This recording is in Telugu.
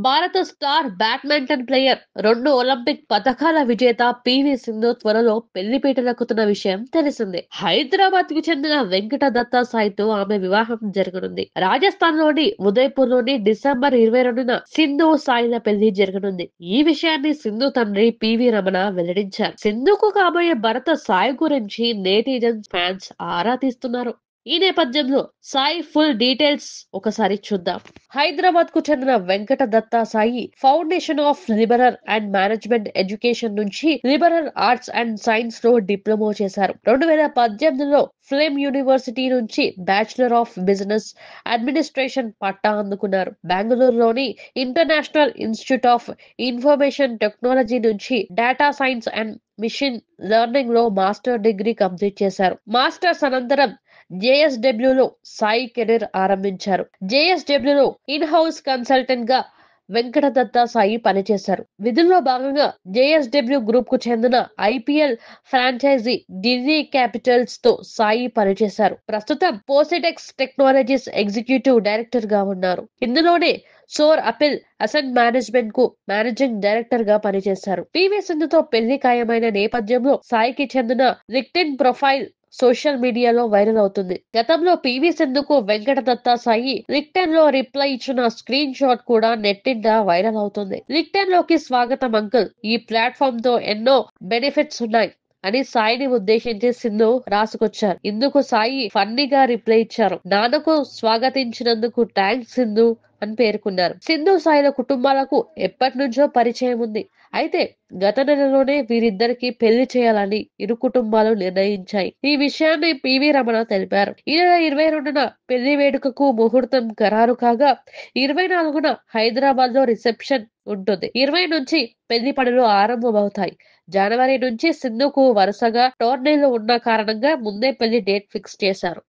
భారత స్టార్ బ్యాడ్మింటన్ ప్లేయర్, 2 ఒలింపిక్ పతకాల విజేత పివి సింధు త్వరలో పెళ్లిపీటలెక్కుతున్న విషయం తెలిసిందే. హైదరాబాద్ కు చెందిన వెంకట దత్తా సాయితో ఆమె వివాహం జరగనుంది. రాజస్థాన్ లోని ఉదయపూర్ లోని డిసెంబర్ 22న సింధు సాయిల పెళ్లి జరగనుంది. ఈ విషయాన్ని సింధు తండ్రి పివి రమణ వెల్లడించారు. సింధుకు కాబోయే భర్త సాయి గురించి నేటిజన్స్ ఫ్యాన్స్ ఆరా తీస్తున్నారు. ఈ నేపథ్యంలో సాయి ఫుల్ డీటెయిల్స్ ఒకసారి చూద్దాం. హైదరాబాద్ కు చెందిన Venkata Datta Sai foundation of liberal and management education నుంచి లిబరల్ ఆర్ట్స్ అండ్ సైన్స్ లో డిప్లొమా చేశారు. 2018లో ఫిల్మ్ యూనివర్సిటీ నుంచి బ్యాచిలర్ ఆఫ్ బిజినెస్ అడ్మినిస్ట్రేషన్ పట్టా అందుకున్నారు. బెంగళూరులోని international institute of information technology నుంచి data science and machine learning లో మాస్టర్ డిగ్రీ కంప్లీట్ చేశారు. మాస్టర్స్ అనంతరం జేఎస్డబ్ల్యూలో సాయి కెరీర్ ఆరంభించారు. జేఎస్డబ్ల్యూలో ఇన్ హౌస్ కన్సల్టెంట్ గా వెంకట దత్తా సాయి పనిచేశారు. విధుల్లో భాగంగా జేఎస్డబ్ల్యూ గ్రూప్ కు చెందిన ఐపీఎల్ ఫ్రాంచైజీ ఢిల్లీ క్యాపిటల్స్ తో సాయి పనిచేశారు. ప్రస్తుతం పోసిటెక్స్ టెక్నాలజీస్ ఎగ్జిక్యూటివ్ డైరెక్టర్ గా ఉన్నారు. ఇందులోనే సోర్ అపిల్ అసెట్ మేనేజ్మెంట్ కు మేనేజింగ్ డైరెక్టర్ గా పనిచేశారు. పివి సింధుతో పెళ్లి ఖాయమైన నేపథ్యంలో సాయికి చెందిన లింక్డ్ఇన్ ప్రొఫైల్ సోషల్ మీడియాలో వైరల్ అవుతుంది. గతంలో పివి సింధుకు వెంకట దత్తా సాయి లింక్డ్ఇన్ లో రిప్లై ఇచ్చిన స్క్రీన్ షాట్ కూడా నెట్టింట వైరల్ అవుతుంది. లింక్డ్ఇన్ లోకి స్వాగతం అంకుల్, ఈ ప్లాట్ఫామ్ తో ఎన్నో బెనిఫిట్స్ ఉన్నాయి అని సాయిని ఉద్దేశించి సింధు రాసుకొచ్చారు. ఇందుకు సాయి ఫన్నీగా రిప్లై ఇచ్చారు. నాన్నకు స్వాగతించినందుకు థ్యాంక్స్ సింధు అని పేర్కొన్నారు. సింధు సాయిల కుటుంబాలకు ఎప్పటి నుంచో పరిచయం ఉంది. అయితే గత నెలలోనే వీరిద్దరికి పెళ్లి చేయాలని ఇరు కుటుంబాలు నిర్ణయించాయి. ఈ విషయాన్ని పివి రమణ తెలిపారు. ఈ నెల 22న పెళ్లి వేడుకకు ముహూర్తం ఖరారు కాగా 24న హైదరాబాద్ లో రిసెప్షన్ ఉంటుంది. 20 నుంచి పెళ్లి పనులు ఆరంభమవుతాయి. జనవరి నుంచి సింధుకు వరుసగా టోర్నీలు ఉన్న కారణంగా ముందే పెళ్లి డేట్ ఫిక్స్ చేశారు.